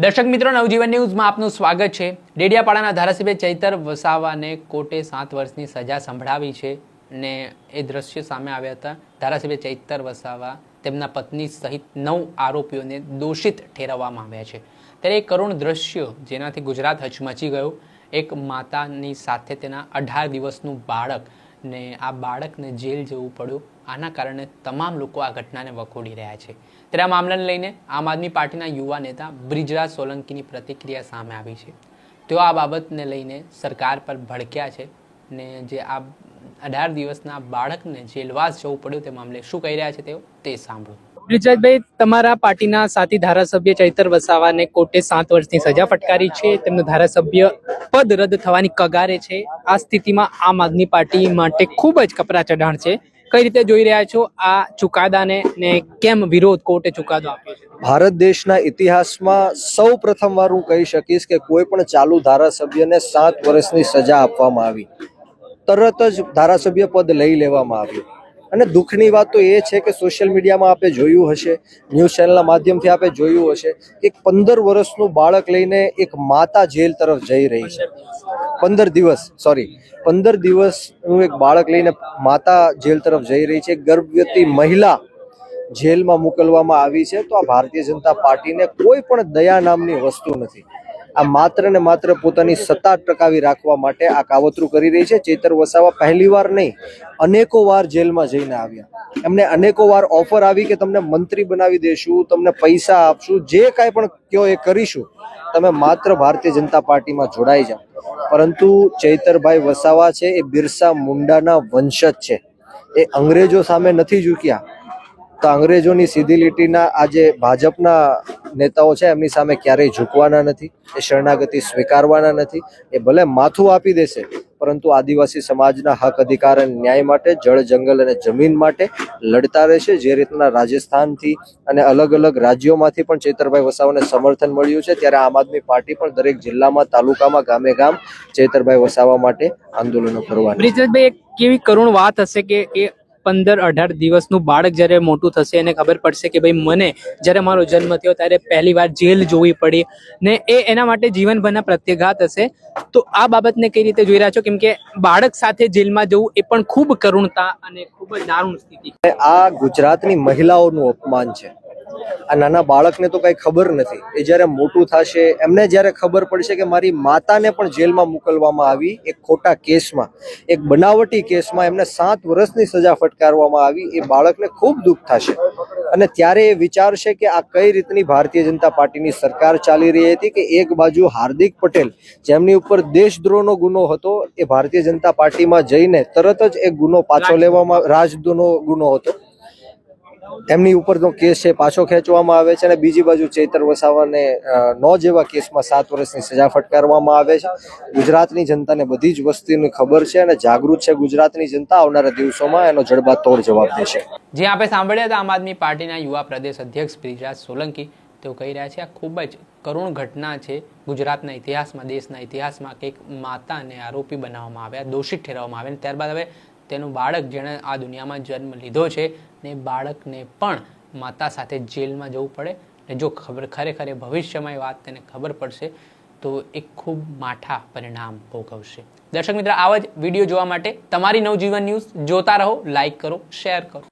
દર્શક મિત્રો, નવજીવન ન્યૂઝમાં આપનું સ્વાગત છે। ડેડિયાપાડાના ધારાસભ્ય ચૈતર વસાવાને કોર્ટે 7 વર્ષની સજા સંભળાવી છે ને એ દ્રશ્ય સામે આવ્યા હતા। ધારાસભ્ય ચૈતર વસાવા તેમના પત્ની સહિત 9 આરોપીઓને દોષિત ઠેરવવામાં આવ્યા છે। ત્યારે એક કરુણ દ્રશ્ય જેનાથી ગુજરાત હચમચી ગયું। એક માતાની સાથે તેના 18 દિવસનું બાળક ને આ બાળકને જેલ જવું પડ્યું। આના કારણે તમામ લોકો આ ઘટનાને વખોડી રહ્યા છે। ત્યારે આ મામલાને લઈને આમ આદમી પાર્ટીના યુવા નેતા બ્રિજરાજ સોલંકીની પ્રતિક્રિયા સામે આવી છે। તેઓ આ બાબતને લઈને સરકાર પર ભડક્યા છે ને જે આ 18 દિવસના બાળકને જેલવાસ જવું પડ્યું તે મામલે શું કહી રહ્યા છે તેઓ તે સાંભળો। બ્રિજરાજભાઈ, તમારા પાર્ટીના સાથી ધારાસભ્ય ચૈતર વસાવાને કોર્ટે 7 વર્ષની સજા ફટકારી છે। તેમનું ધારાસભ્ય પદ રદ થવાની કગારે છે। આ સ્થિતિમાં આમ આદમી પાર્ટી માટે ખૂબ જ કપરા ચઢાણ છે। કઈ રીતે જોઈ રહ્યા છો આ ચુકાદાને ને કેમ વિરોધ કોર્ટે ચુકાદો આપ્યો છે? ભારત દેશના ઇતિહાસમાં સૌ પ્રથમવાર હું કહી શકીશ કે કોઈ પણ ચાલુ ધારાસભ્યને 7 વર્ષની સજા આપવામાં આવી, તરત જ ધારાસભ્ય પદ લઈ લેવામાં આવ્યું। અને દુઃખની વાત તો એ છે કે સોશિયલ મીડિયામાં આપણે જોયું હશે, ન્યૂઝ ચેનલના માધ્યમથી આપણે જોયું હશે કે 15 વર્ષનું બાળક લઈને એક માતા જેલ તરફ જઈ રહી છે। 15 દિવસનું એક બાળક લઈને માતા જેલ તરફ જઈ રહી છે। ગર્ભવતી મહિલા જેલમાં મોકલવામાં આવી છે। તો આ ભારતીય જનતા પાર્ટીને કોઈ પણ દયા નામની વસ્તુ નથી। આ માત્ર ને માત્ર પોતાની સત્તા ટકાવી રાખવા માટે આ કાવતરું કરી રહી છે। ચૈતર વસાવા પહેલીવાર નહીં, અનેકો વાર જેલમાં જઈને આવ્યા। એમને અનેકો વાર ઓફર આવી કે તમને મંત્રી બનાવી દેશું, તમને પૈસા આપશું, જે કાંઈ પણ કયો એ કરીશું, તમે માત્ર ભારતીય જનતા પાર્ટીમાં જોડાઈ જાઓ। પરંતુ ચૈતરભાઈ વસાવા છે એ બિરસા મુંડાના વંશજ છે। એ અંગ્રેજો સામે નથી ઝૂક્યા, તો અંગ્રેજોની સીધી લીટીના આજે ભાજપના નેતાઓ છે એમની સામે ક્યારેય ઝૂકવાના નથી। એ શરણાગતિ સ્વીકારવાના નથી। એ ભલે માથું આપી દેશે, પરંતુ આદિવાસી સમાજના હક અધિકાર અને ન્યાય માટે, જળ જંગલ અને જમીન માટે લડતા રહેશે। જે રીતના રાજસ્થાનથી અને અલગ અલગ રાજ્યોમાંથી પણ ચૈતરભાઈ વસાવાને સમર્થન મળ્યું છે, ત્યારે આમ આદમી પાર્ટી પણ દરેક જિલ્લામાં, તાલુકામાં, ગામે ગામ ચૈતરભાઈ વસાવા માટે આંદોલનો કરવાની। બ્રિજરાજભાઈ, એક કેવી કરુણ વાત હશે કે એ 15-18 દિવસનું બાળક જ્યારે મોટું થશે એને ખબર પડશે કે ભાઈ મને જ્યારે મારો જન્મ થયો ત્યારે પહેલી વાર જેલ જોવી પડી ને એના માટે જીવનભરના પ્રત્યાઘાત હશે। તો આ બાબતને કઈ રીતે જોઈ રહ્યા છો? કેમ કે બાળક સાથે જેલમાં જવું એ પણ ખૂબ કરુણતા અને ખૂબ જ દારૂણ સ્થિતિ। આ ગુજરાતની મહિલાઓનું અપમાન છે। આ નાના બાળકને તો કઈ ખબર નથી। એ જ્યારે મોટું થશે, એમને જ્યારે ખબર પડશે કે મારી માતાને પણ જેલમાં મોકલવામાં આવી એક ખોટા કેસમાં, એક બનાવટી કેસમાં એમને 7 વર્ષની સજા ફટકારવામાં આવી, એ બાળકને ખૂબ દુઃખ થશે। અને ત્યારે એ વિચારશે કે આ કઈ રીતની ભારતીય જનતા પાર્ટીની સરકાર ચાલી રહી હતી કે એક બાજુ હાર્દિક પટેલ જેમની ઉપર દેશદ્રોહનો ગુનો હતો, એ ભારતીય જનતા પાર્ટીમાં જઈને તરત જ એક ગુનો પાછો લેવામાં, રાજદ્રોહનો ગુનો હતો, એમની ઉપરનો કેસ છે પાછો ખેંચવામાં આવે છે। અને બીજી બાજુ ચૈતર વસાવાને 9 જેવા કેસમાં 7 વર્ષની સજા ફટકારવામાં આવે છે। ગુજરાતની જનતાને બધી જ વસ્તુની ખબર છે અને જાગૃત છે ગુજરાતની જનતા। આવનારા દિવસોમાં એનો જડબાતોડ જવાબ દેશે। જે આપણે સાંભળ્યા હતા આમ આદમી પાર્ટીના યુવા પ્રદેશ અધ્યક્ષ બ્રિજરાજ સોલંકી, તેઓ કહી રહ્યા છે આ ખૂબ જ કરુણ ઘટના છે ગુજરાતના ઇતિહાસમાં, દેશના ઇતિહાસમાં કે એક માતાને આરોપી બનાવવામાં આવ્યા, દોષિત ઠેરવવામાં આવ્યા, ત્યારબાદ હવે તેનું બાળક જેણે આ દુનિયામાં જન્મ લીધો છે ને બાળકને પણ માતા સાથે જેલમાં જવું પડે ને જો ખરેખર ભવિષ્યમાં એ વાત તેને ખબર પડશે તો એક ખૂબ માઠા પરિણામ ભોગવશે। દર્શક મિત્ર, આવા જ વિડીયો જોવા માટે તમારી નવજીવન ન્યૂઝ જોતા રહો, લાઈક કરો, શેર કરો।